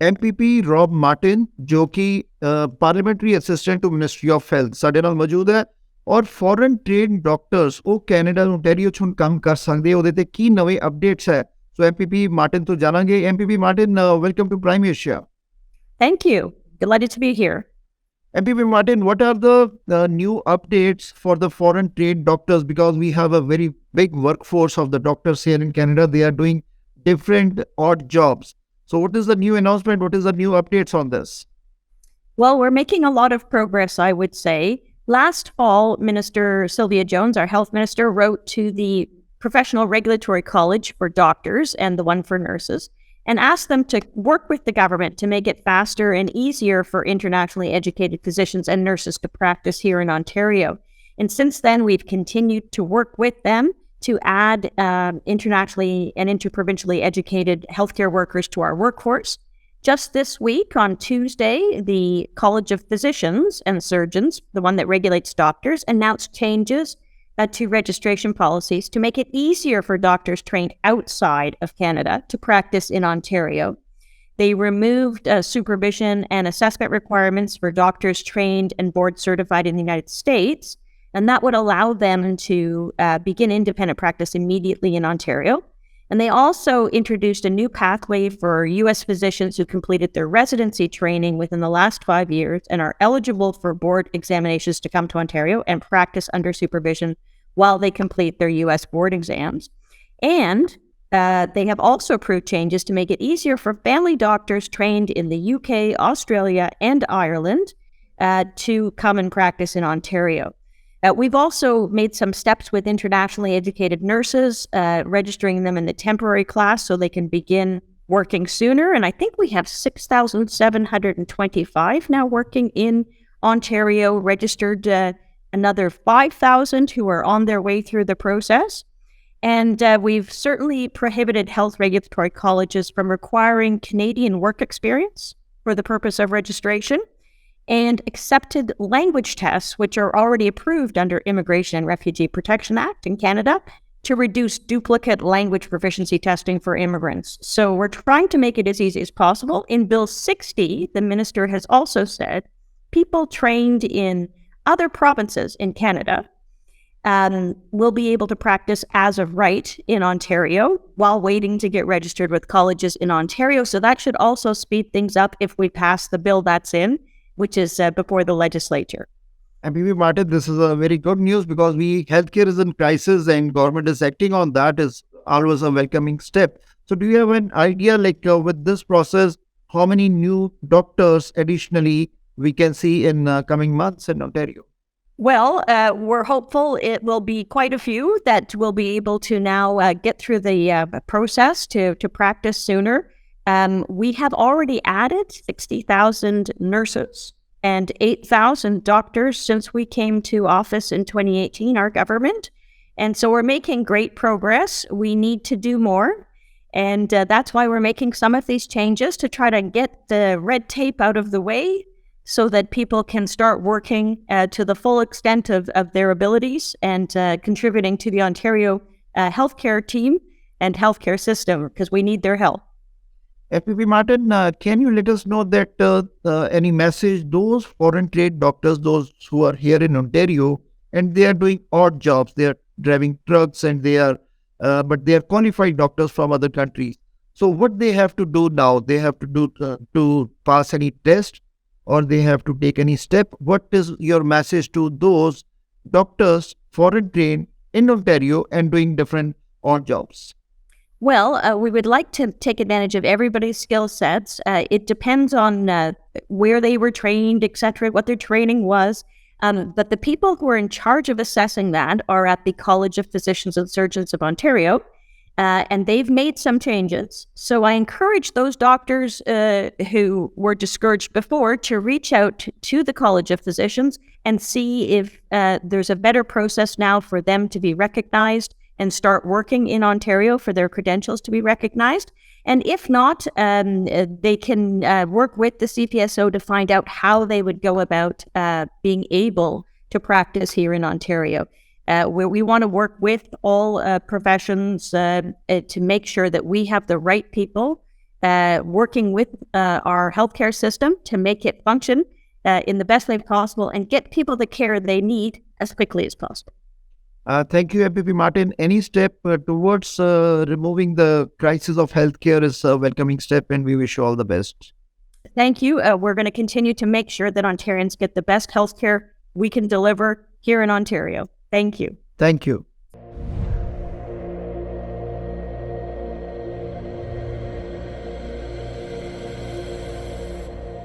MPP Rob Martin जो कि parliamentary assistant to ministry of health ਸਾਡੇ ਨਾਲ ਮੌਜੂਦ ਹੈ ਔਰ ਫੋਰਨ ਟ੍ਰੇਨ ਡਾਕਟਰਸ ਉਹ ਕੈਨੇਡਾ ਓਨਟਾਰੀਓ ਚ ਹੁਣ ਕੰਮ ਕਰ ਸਕਦੇ ਉਹਦੇ ਤੇ ਕੀ ਨਵੇਂ ਅਪਡੇਟਸ ਹੈ ਸੋ MPP ਮਾਰਟਨ ਤੋਂ ਜਾਣਾਂਗੇ MPP Martin welcome to Prime Asia Thank you. Delighted to be here. MPP Martin, what are the new updates for the foreign trained doctors? Because we have a very big workforce of the doctors here in Canada. They are doing different odd jobs. So what is the new announcement? What is the new updates on this? Well, we're making a lot of progress, I would say. Last fall, Minister Sylvia Jones, our health minister, wrote to the Professional Regulatory College for doctors and the one for nurses and asked them to work with the government to make it faster and easier for internationally educated physicians and nurses to practice here in Ontario. And since then, we've continued to work with them to add internationally and interprovincially educated healthcare workers to our workforce. Just this week, on Tuesday, the College of Physicians and Surgeons, the one that regulates doctors, announced changes to registration policies to make it easier for doctors trained outside of Canada to practice in Ontario. They removed supervision and assessment requirements for doctors trained and board certified in the United States, and that would allow them to begin independent practice immediately in Ontario. And they also introduced a new pathway for U.S. physicians who completed their residency training within the last 5 years and are eligible for board examinations to come to Ontario and practice under supervision while they complete their U.S. board exams. And they have also approved changes to make it easier for family doctors trained in the UK, Australia, and Ireland to come and practice in Ontario. We've also made some steps with internationally educated nurses, registering them in the temporary class so they can begin working sooner. And I think we have 6,725 now working in Ontario, registered another 5,000 who are on their way through the process. And we've certainly prohibited health regulatory colleges from requiring Canadian work experience for the purpose of registration, and accepted language tests, which are already approved under Immigration and Refugee Protection Act in Canada, to reduce duplicate language proficiency testing for immigrants. So we're trying to make it as easy as possible. In Bill 60, the minister has also said people trained in other provinces in Canada will be able to practice as of right in Ontario while waiting to get registered with colleges in Ontario. So that should also speed things up if we pass the bill that's in, which is before the legislature. And MPP Martin, this is a very good news because healthcare is in crisis and government is acting on that is always a welcoming step. So do you have an idea with this process, how many new doctors additionally we can see in coming months in Ontario? Well, we're hopeful it will be quite a few that will be able to now get through the process to practice sooner. We have already added 60,000 nurses and 8,000 doctors since we came to office in 2018, our government. And so we're making great progress. We need to do more. And that's why we're making some of these changes to try to get the red tape out of the way so that people can start working to the full extent of their abilities and contributing to the Ontario healthcare team and healthcare system, because we need their help. MPP Martin, can you let us know that any message, those foreign trained doctors, those who are here in Ontario, and they are doing odd jobs, they are driving trucks and but they are qualified doctors from other countries. So what they have to do now? They have to do to pass any test, or they have to take any step? What is your message to those doctors, foreign trained in Ontario and doing different odd jobs? Well, we would like to take advantage of everybody's skill sets. It depends on where they were trained, etc., what their training was. But the people who are in charge of assessing that are at the College of Physicians and Surgeons of Ontario, and they've made some changes. So I encourage those doctors who were discouraged before to reach out to the College of Physicians and see if there's a better process now for them to be recognized and start working in Ontario for their credentials to be recognized. And if not, they can work with the CPSO to find out how they would go about being able to practice here in Ontario. We want to work with all professions to make sure that we have the right people working with our healthcare system to make it function in the best way possible and get people the care they need as quickly as possible. Thank you, MPP Martin. Any step towards removing the crisis of healthcare is a welcoming step, and we wish you all the best. Thank you. We're going to continue to make sure that Ontarians get the best healthcare we can deliver here in Ontario. Thank you. Thank you.